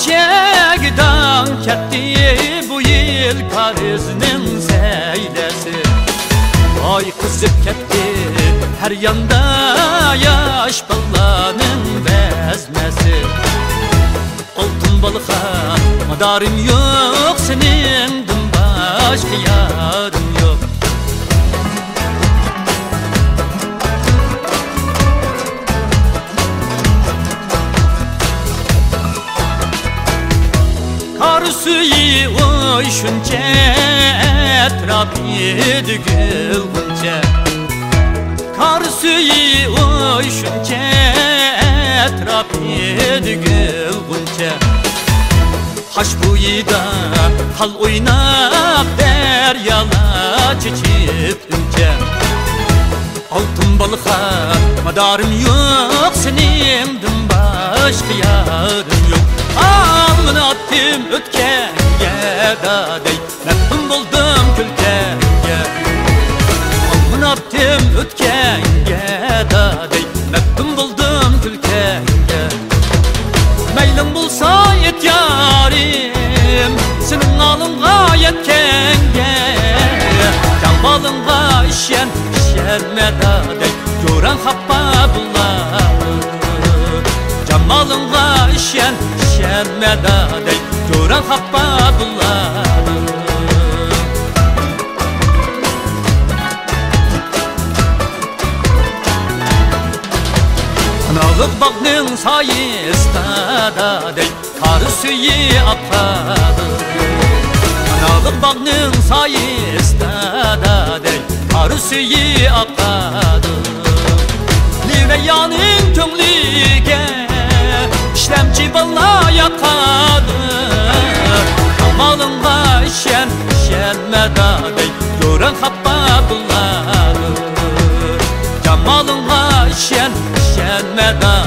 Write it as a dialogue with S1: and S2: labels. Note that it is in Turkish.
S1: çekdan ketdi bu yıl kariznin seylesi. Oy kızıp ketdi her yanda yaş ballanın bezmesi. Altın balığa madarim yok, senindim başka yarım yok. Kar suyu uyuşunca etrafı dökülünce, kar suyu uyuşunca etrafı dökülünce, haş buyida hal oynap deryala çeçip ince. Altın balığa madarım yok, senindim başka yarım yok. Alnını attım ötkenge dadey, meftun buldum külkenge. Alnını attım ötkenge dadey, meftun buldum külkenge. Meylim bulsa yet yarim, senin alınğa yetkenge. Camalınğa işenme dadey, gören happa buları. Camalınğa işenme dadey, gören happa buları. Analık bağının sayısında dadey, kar suyu akadı. Analık bağının sayısında dadey, kar suyu akadı. Liveyanın könlüge işlemci balla yakadı. Camalınğa işenme dadey, gören happa buları. Camalınğa işenme dadey,